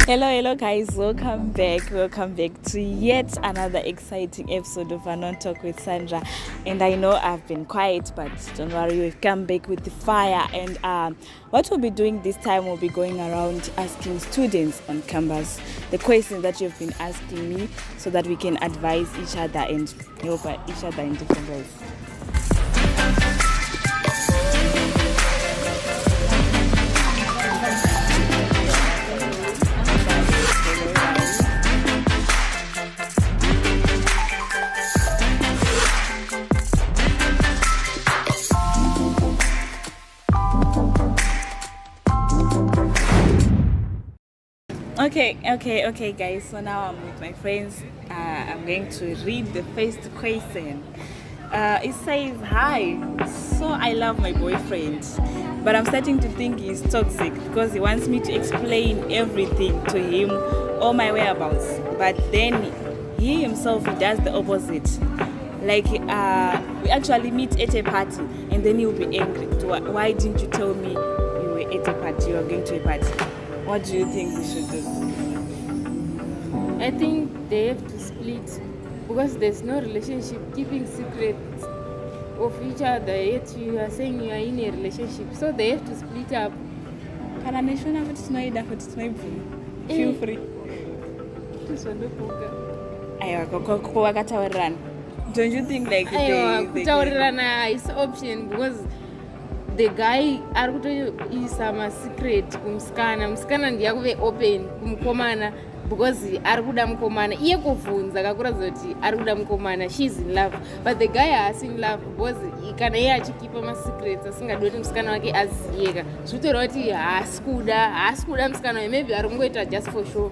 Hello guys, welcome back to yet another exciting episode of Anon Talk with Sandra. And I know I've been quiet, but don't worry, we've come back with the fire. And what we'll be doing this time, we'll be going around asking students on campus the questions that you've been asking me, so that we can advise each other and help each other in different ways. Okay, guys. So now I'm with my friends. I'm going to read the first question. It says, "Hi. So I love my boyfriend, but I'm starting to think he's toxic because he wants me to explain everything to him, all my whereabouts. But then he himself, he does the opposite. Like we actually meet at a party, and then he'll be angry. Why didn't you tell me you were at a party? You were going to a party? What do you think we should do?" I think they have to split because there's no relationship keeping secrets of each other, yet you are saying you are in a relationship, so they have to split up. Feel free. Don't you think like they is option because the guy arikutoisa masecret kumsikana ndiye kuve open kumukomana because arikuda mukomana iye kuvhunza kakuratidza kuti arikuda mukomana, she's in love, but the guy haasi in love because kana iye achikipa masecrets asingadi kuti musikana wake aziyeka zvinotaura kuti haasi kuda musikana wake, maybe ari kungoita just for sure.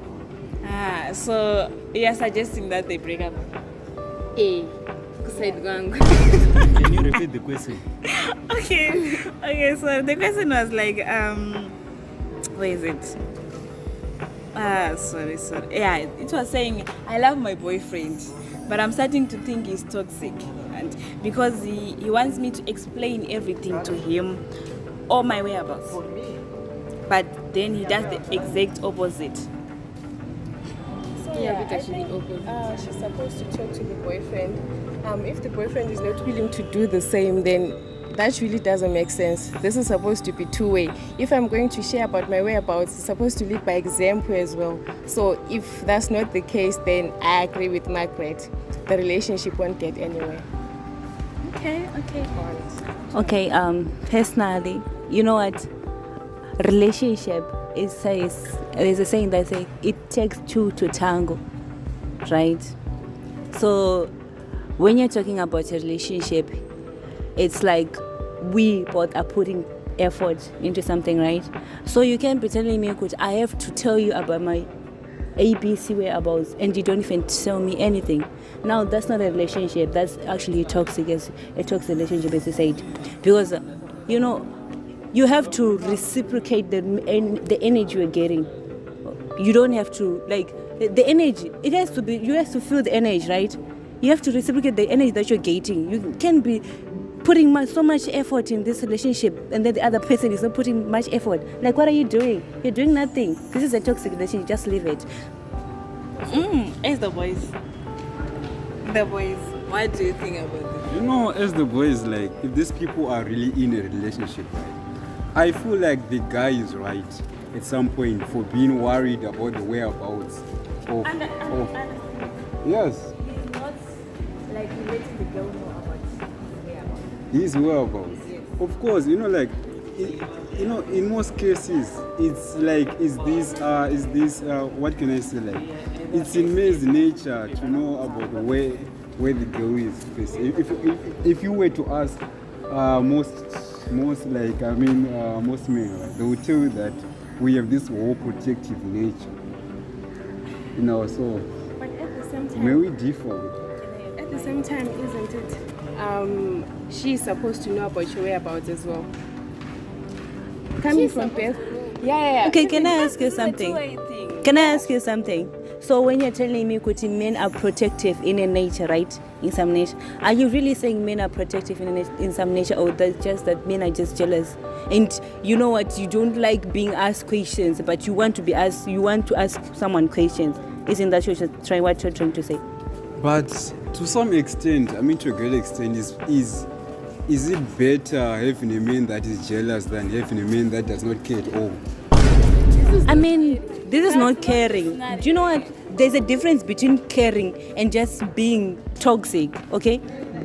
So you are suggesting that they break up? Kuside kwangu. Can you repeat the question? Okay, so the question was like, where is it? Sorry. Yeah, it was saying, I love my boyfriend, but I'm starting to think he's toxic, and because he wants me to explain everything to him, all my whereabouts, but then he does the exact opposite. Yeah, actually opposite. She's supposed to talk to the boyfriend. If the boyfriend is not willing to do the same, then that really doesn't make sense. This is supposed to be two-way. If I'm going to share about my whereabouts, it's supposed to lead by example as well. So if that's not the case, then I agree with Margaret. The relationship won't get anywhere. Okay, personally, you know what? Relationship there's a saying that says it takes two to tango, right? So when you're talking about a relationship, it's like we both are putting effort into something, right? So you can't be telling me, coach, I have to tell you about my ABC whereabouts, and you don't even tell me anything. Now that's not a relationship. That's actually a toxic relationship, as you said, because you have to reciprocate the energy you're getting. You don't have to the energy. It has to be. You have to feel the energy, right? You have to reciprocate the energy that you're getting. You can't be putting so much effort in this relationship, and then the other person is not putting much effort. Like, what are you doing? You're doing nothing. This is a toxic relationship. Just leave it. As the boys, what do you think about this? As the boys, like, if these people are really in a relationship, right, I feel like the guy is right at some point for being worried about the whereabouts of yes. He's not letting the girl know about His whereabouts. Yes. Of course, in most cases, it's like, what can I say, like, it's in man's nature to know about where the girl is. If you were to ask most men, right, they will tell you that we have this whole protective nature in our soul. But at the same time, may we differ? At the same time, isn't it? She's supposed to know about your whereabouts as well. Coming from Beth. Yeah. Okay, can I ask you something? So when you're telling me kuti men are protective in a nature, right? In some nature, are you really saying men are protective in some nature, or that's just that men are just jealous? And you know what? You don't like being asked questions, but you want to ask someone questions. Isn't that what you're trying to say? But to some extent, I mean to a great extent, is it better having a man that is jealous than having a man that does not care at all? I mean, this is not caring. Do you know what? There's a difference between caring and just being toxic, okay?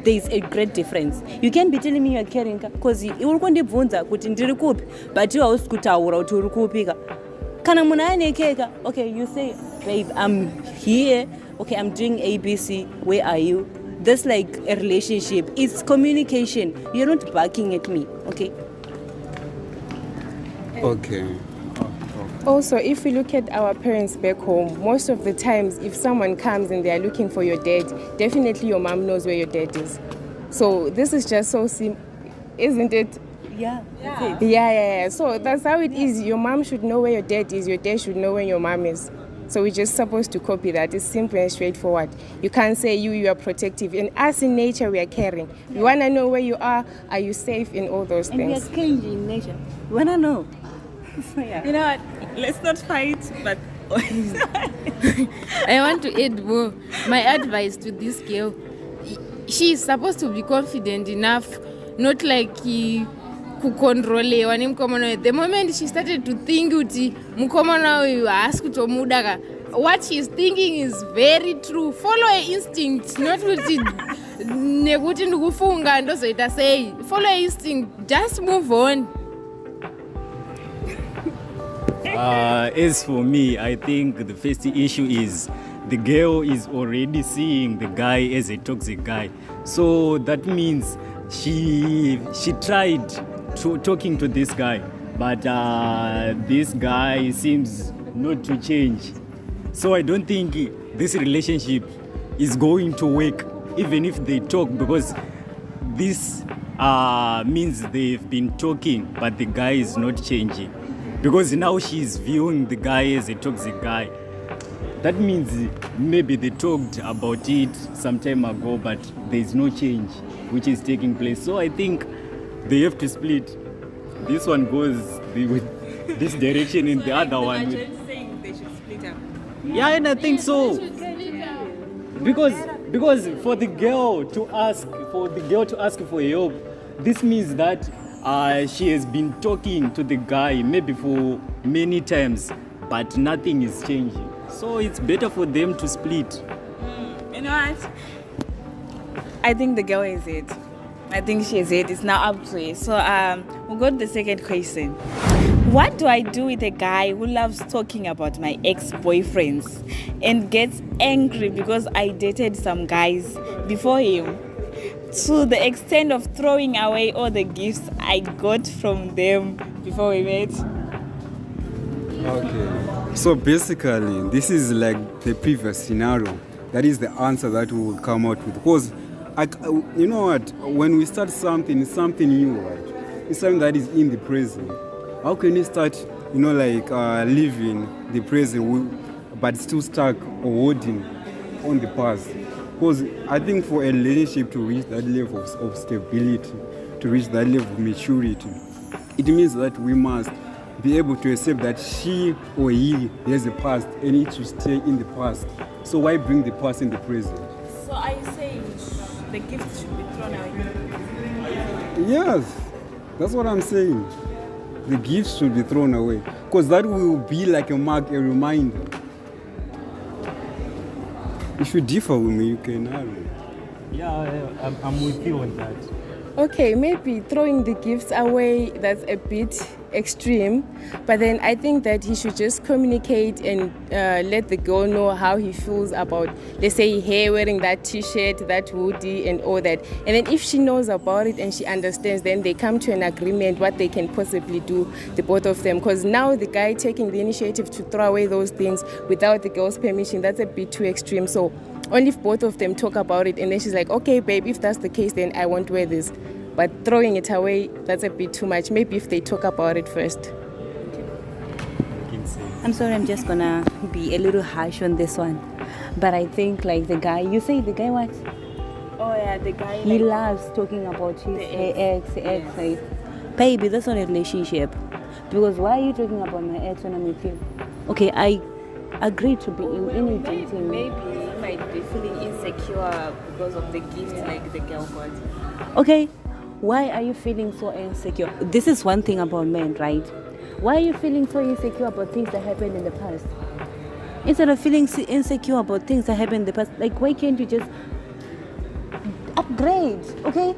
There's a great difference. You can't be telling me you're caring because you will kundibvunza kuti ndiri kupi, but you also kutaura kuti uri kupika. Kana munhu anekeka, okay, you say, babe, I'm here, okay, I'm doing ABC, where are you? That's like a relationship. It's communication. You're not barking at me, okay? Okay. Also, if we look at our parents back home, most of the times if someone comes and they are looking for your dad, definitely your mom knows where your dad is. So this is just so simple, isn't it? Yeah. Yeah. So that's how it is. Your mom should know where your dad is. Your dad should know where your mom is. So we're just supposed to copy that. It's simple and straightforward. You can't say you are protective. And us in nature, we are caring. We want to know where you are you safe in all those And things. we are caring in nature. We wanna know. So, yeah. You know what? Let's not fight, but I want to add more. My advice to this girl, she is supposed to be confident enough, not like kukontrolewa nemukomana. The moment she started to think kuti mukomana uyu haasi kutomudaka, what she's thinking is very true. Follow her instinct, not kuti nekuti ndikufunga ndozoita sei. Follow her instinct, just move on. As for me, I think the first issue is the girl is already seeing the guy as a toxic guy. So that means she tried talking to this guy, but this guy seems not to change. So I don't think this relationship is going to work, even if they talk, because this means they've been talking, but the guy is not changing. Because now she's viewing the guy as a toxic guy. That means maybe they talked about it some time ago, but there's no change which is taking place. So I think they have to split. This one goes with this direction and the other one. saying they should split up. Yeah, and I think so. Because for the girl to ask for help, this means that she has been talking to the guy maybe for many times, but nothing is changing. So it's better for them to split. You know what? I think the girl is it. I think she is it. It's now up to her. So we'll go to the second question. What do I do with a guy who loves talking about my ex-boyfriends and gets angry because I dated some guys before him, to the extent of throwing away all the gifts I got from them before we met? Okay. So basically, this is like the previous scenario. That is the answer that we will come out with. Because, you know what, when we start something, it's something new, right? It's something that is in the present. How can you start, living the present, but still stuck or holding on the past? Because I think for a relationship to reach that level of stability, to reach that level of maturity, it means that we must be able to accept that she or he has a past and it should stay in the past. So why bring the past in the present? So are you saying the gift should be thrown away? Yes, that's what I'm saying. The gifts should be thrown away. Because that will be like a mark, a reminder. If you differ with me, you can have it. Yeah, I'm with you on that. Okay, maybe throwing the gifts away, that's a bit extreme. But then I think that he should just communicate and let the girl know how he feels about, let's say, her wearing that t-shirt, that hoodie and all that. And then if she knows about it and she understands, then they come to an agreement what they can possibly do, the both of them. Because now the guy taking the initiative to throw away those things without the girl's permission, that's a bit too extreme. So only if both of them talk about it and then she's like, okay, babe, if that's the case, then I won't wear this. But throwing it away, that's a bit too much. Maybe if they talk about it first. I'm sorry, I'm just gonna be a little harsh on this one. But I think like the guy, you say the guy what? Oh yeah, the guy. He like, loves talking about his ex. Yes. Like, baby, that's not a relationship. Because why are you talking about my ex when I'm with you? Okay, I agree to be in any dating. Maybe he might be feeling insecure because of the gift like the girl got. Okay, why are you feeling so insecure? This is one thing about men, right? Why are you feeling so insecure about things that happened in the past? Instead of feeling insecure about things that happened in the past, like why can't you just upgrade, okay?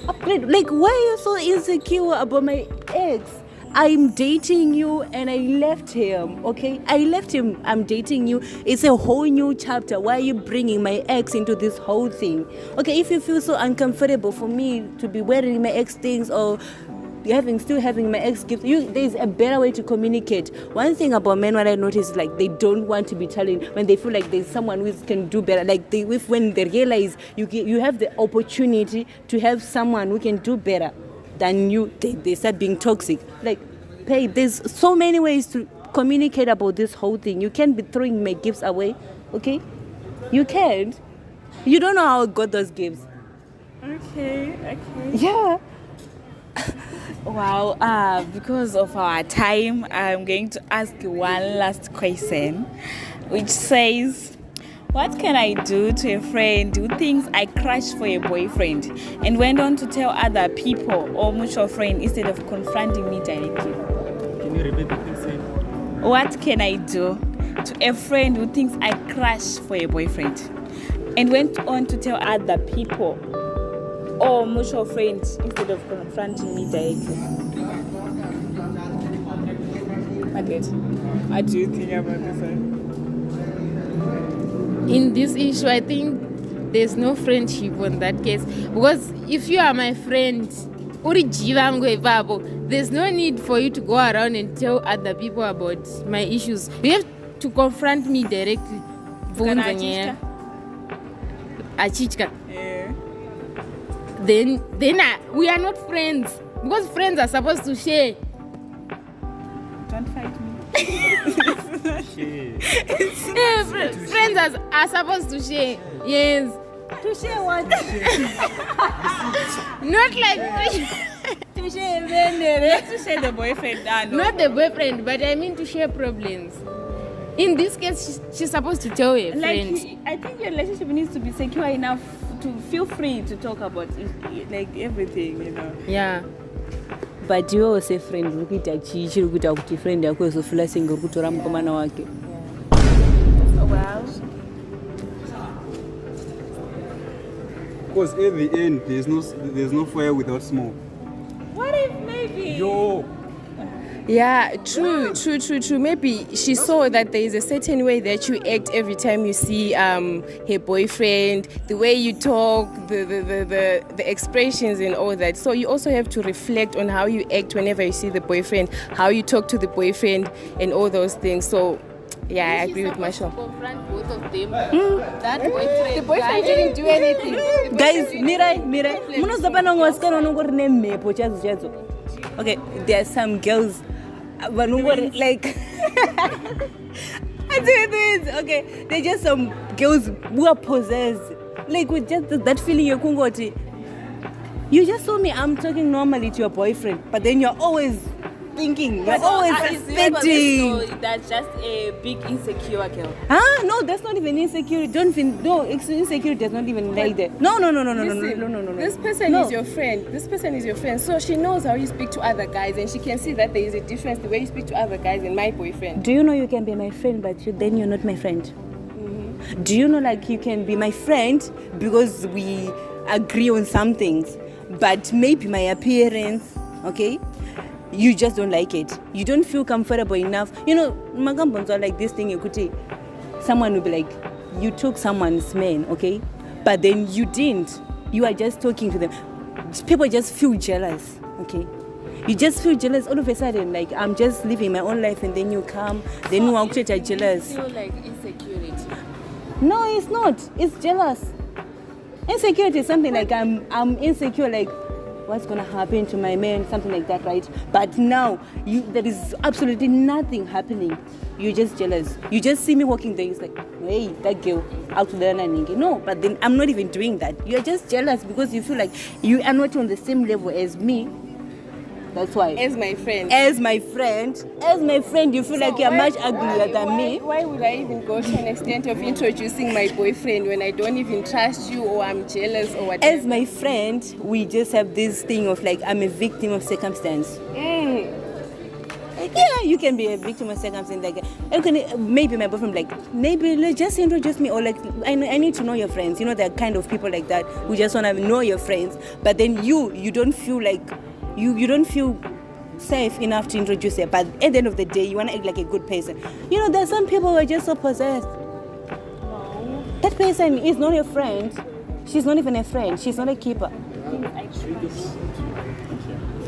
Upgrade. Like why are you so insecure about my ex? I'm dating you and I left him, okay? I left him, I'm dating you. It's a whole new chapter. Why are you bringing my ex into this whole thing? Okay, if you feel so uncomfortable for me to be wearing my ex things or still having my ex gifts, there's a better way to communicate. One thing about men, what I notice is like they don't want to be telling when they feel like there's someone who can do better. Like when they realize you have the opportunity to have someone who can do better than you, they start being toxic. Like, hey, there's so many ways to communicate about this whole thing. You can't be throwing my gifts away, okay? You can't. You don't know how I got those gifts. Okay. Yeah. Wow, because of our time, I'm going to ask you one last question, which says, what can I do to a friend who thinks I crashed for a boyfriend and went on to tell other people or mutual friend instead of confronting me directly? Can you repeat the question? What can I do to a friend who thinks I crashed for a boyfriend and went on to tell other people or mutual friends instead of confronting me directly? What do you think about this one? In this issue, I think there's no friendship on that case. Because if you are my friend, there's no need for you to go around and tell other people about my issues. You have to confront me directly. Achichka. Yeah. Then we are not friends. Because friends are supposed to share. Don't fight me. Yeah, friends are supposed to share. Yes. To share what? Not like To share Not to share the boyfriend. No. not the boyfriend, but I mean to share problems. In this case, she's supposed to tell her friends. Like, I think your relationship needs to be secure enough to feel free to talk about it, like everything, you know. Yeah. But you always say friend ukuita chichi ukuita kuti friend yako izofila single kutora mukomana wake. Well, Because at the end, there's no fire without smoke. what if maybe? Yo. Yeah, true. Maybe she saw that there is a certain way that you act every time you see her boyfriend, the way you talk, the expressions and all that. So you also have to reflect on how you act whenever you see the boyfriend, how you talk to the boyfriend and all those things. So yeah, I agree with Marshall. Confront both of them. That boyfriend. The boyfriend didn't do anything. Guys, Mirai, munozapana ngwasikana unongori nemhepo chadzo. Okay, there are some girls vanongori like I do it. Okay, they're just some girls who are possessed. Like with just that feeling yekungoti. You just told me I'm talking normally to your boyfriend, but then you're always thinking, you're always expecting. So that's just a big insecure girl. No, that's not even insecurity. Insecurity does not even like that. No. Listen, this person is your friend. This person is your friend. So she knows how you speak to other guys, and she can see that there is a difference the way you speak to other guys and my boyfriend. Do you know you can be my friend, but then you're not my friend? Mm-hmm. Do you know like you can be my friend because we agree on some things, but maybe my appearance, okay? You just don't like it. You don't feel comfortable enough. You know, magambons are like this thing, you could say. Someone will be like, you took someone's man, okay? But then you didn't. You are just talking to them. People just feel jealous, okay? You just feel jealous all of a sudden. Like, I'm just living my own life and then you come, then you are jealous. Feel like insecurity. No, it's not. It's jealous. Insecurity is something like I'm insecure, like what's gonna happen to my man, something like that, right? But now there is absolutely nothing happening. You're just jealous. You just see me walking there, it's like, hey, that girl out there. No, but then I'm not even doing that. You're just jealous because you feel like you are not on the same level as me. That's why. As my friend. As my friend, you feel like you're much uglier than me. Why would I even go to an extent of introducing my boyfriend when I don't even trust you or I'm jealous or whatever? As my friend, we just have this thing of like, I'm a victim of circumstance. Like, yeah, you can be a victim of circumstance. Like, maybe my boyfriend, like, maybe let's just introduce me, or like, I need to know your friends. You know, there are kind of people like that who just want to know your friends. But then you don't feel like, you don't feel safe enough to introduce her. But at the end of the day, you want to act like a good person. You know, there are some people who are just so possessed. No. That person is not your friend. She's not even a friend. She's not a keeper. I trust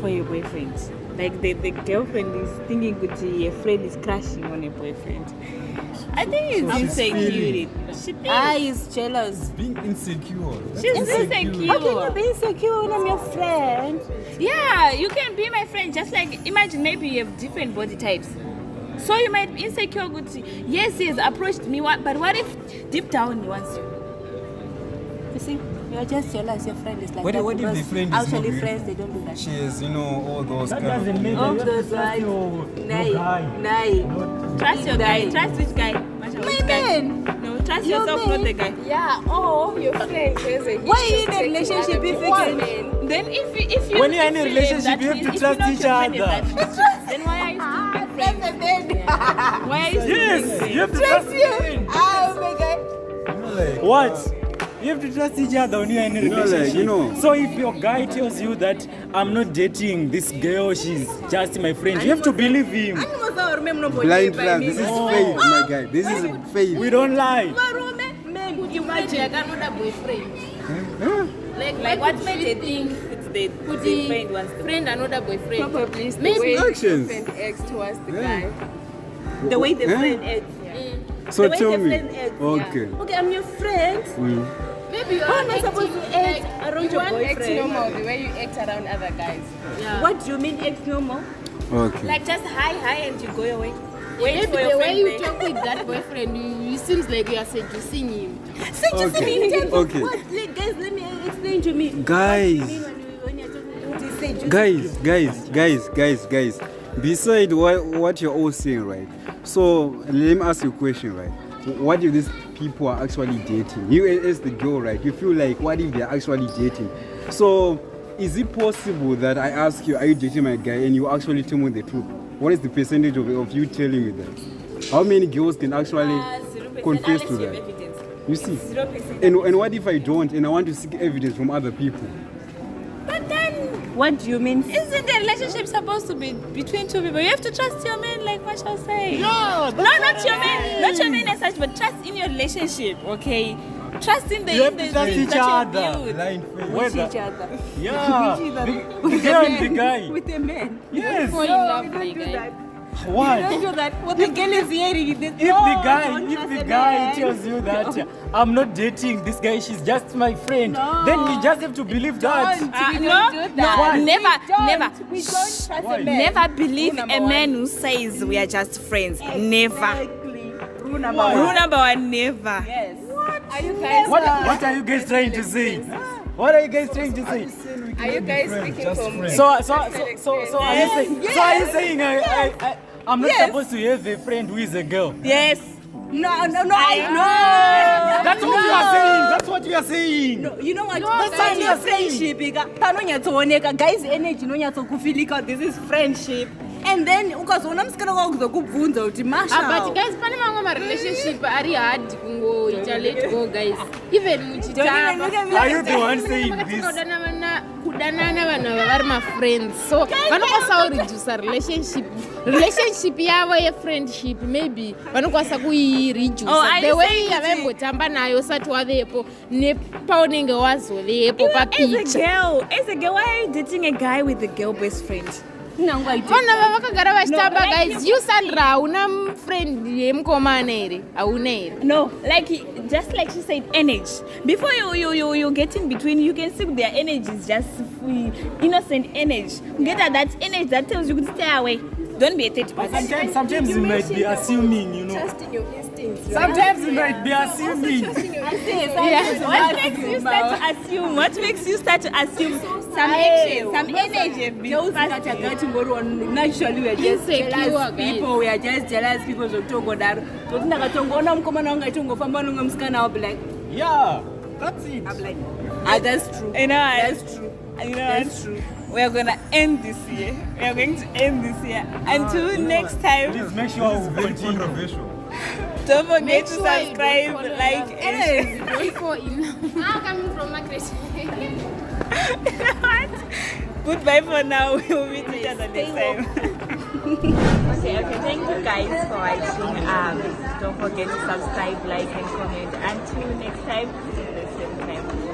for your boyfriend. Like the girlfriend is thinking good, a friend is crashing on a boyfriend. I think it's insecurity. Is jealous. Being insecure. She's insecure. How can you be insecure when I'm your friend? Yeah, you can be my friend. Just like, imagine maybe you have different body types. So you might be insecure. Good. Yes, he has approached me, but what if deep down he wants you? You see, you're just jealous. Your friend is like What that. if the friend is actually not friends, they don't do that. She has, all those That kind of doesn't mean All that those you guys. Nay. Trust your guy. Trust which guy? Masha, which guy? man. No, trust Your yourself, man. not the guy. Yeah, or your friend has a Why are you in a history of relationship taking if other you can- women? Then if you When you're in a feel relationship, that you have to if trust not each your friend is other. that history, then why are you still being friends? Why are you still being Yes, friends? you have to trust Oh my God. like, What? You have to trust each other when you're in a You know, like, relationship. you know. So if your guy tells you that I'm not dating this girl, she's just my friend, you have to believe him. Blind trust. This is faith, my guy. This is faith. We don't lie. Imagine another boyfriend. Like what made you think it's the friend wants the friend another boyfriend? Probably the Maybe way the actions. friend acts towards the guy. The way the Eh? friend acts. So The way tell the me. friend acts. Okay. Okay, I'm your friend. maybe you How are am I supposed to act around You your won't act boyfriend? normal the way you act around other guys. Yeah. What do you mean act normal? Okay. Like just hi and you go away. Wait Maybe for your the way friend you there. talk with that boyfriend, you seems like you are seducing him. Seducing in terms Okay. of what? Like, guys, let me explain to me. Guys. What do you mean when you're talking about seducing? Guys. Beside what you're all saying, right? So let me ask you a question, right? What if these people are actually dating? You as the girl, right? You feel like, what if they're actually dating? So is it possible that I ask you, are you dating my guy, and you actually tell me the truth? What is the percentage of you telling me that? How many girls can actually 0%, confess to unless you have that? evidence. You see? 0%. And what if I don't, and I want to seek evidence from other people? But then, What do you mean? isn't the relationship supposed to be between two people? You have to trust your man, like Masha was saying. Yeah, No, not your man, not your man as such, but trust in your relationship, okay? Trust in the You have in the to trust dreams each that you other. build. blind faith. Whether- Each other. Yeah. Each other. The girl and the guy. With a man. Yes. Fall in No, love, we my don't do guy. that. What? We don't do that. What the girl is hearing is this. If the guy tells you that No. I'm not dating this guy, she's just my friend, No. then you just have to believe that. We No, don't do no, that. never, never. We don't trust a Why? man. Never believe Rule a number man one. who says we are just friends. Never. Exactly. Rule number Rule one. number one, never. Yes. Are you guys What are you guys trying to say? What are you guys trying to say? Are you guys speaking just from friends. So are you saying I'm not supposed to have a friend who is a girl? Yes. No. That's what you are saying. That's what you are saying. No, you know what? That's what That's you your are saying. friendship. Panonyatsooneka guys energy nonyatsokufilika this is friendship. And then ukazoona musikana kwakuzokubvunza kuti But Masha. guys, pane mamwe marelationship ari hard kungoita let go guys. Even muchitamba. Are you the one saying this? kudanana vanhu ava vari mafriends so vanokwanisa kuredusa relationship yavo yefriendship maybe vanokwanisa kuiredusa are the you way saying yavaimbotamba nayo usati wavepo nepaunenge wazovepo As papicha a girl, why are you dating a guy with a girl best friend? vana va vakagara vachitamba guys. You Sandra hauna friend yemukomana here? Hauna here? No, like just like she said, energy. Before you get in between, you can see their energy is just free, innocent energy. Get that energy that tells you to stay away. Don't be a third person. Sometimes you might be assuming, you know. Trust in your instincts. Sometimes you might be assuming. What makes you start to assume? What makes you start to assume some action, some energy? Naturally, we are just Insecure, jealous guys. people. We are just jealous people. So Togo Daru. So Tinagatongona mkomana wanga itungo fambano ngamskana. I'll be like, Yeah, that's it. I'm like, that's true. You know, That's true. that's true. We are gonna end this year. We are going to end this year. Until next time, Please make sure we Very continue. controversial. don't forget Make to sure you subscribe, don't follow like, them. and share. Don't fall in. I'm coming from Margaret. What? Goodbye for now. We'll meet each other next time. Okay. Thank you guys for watching. Don't forget to subscribe, like, and comment. Until next time, see you the same time.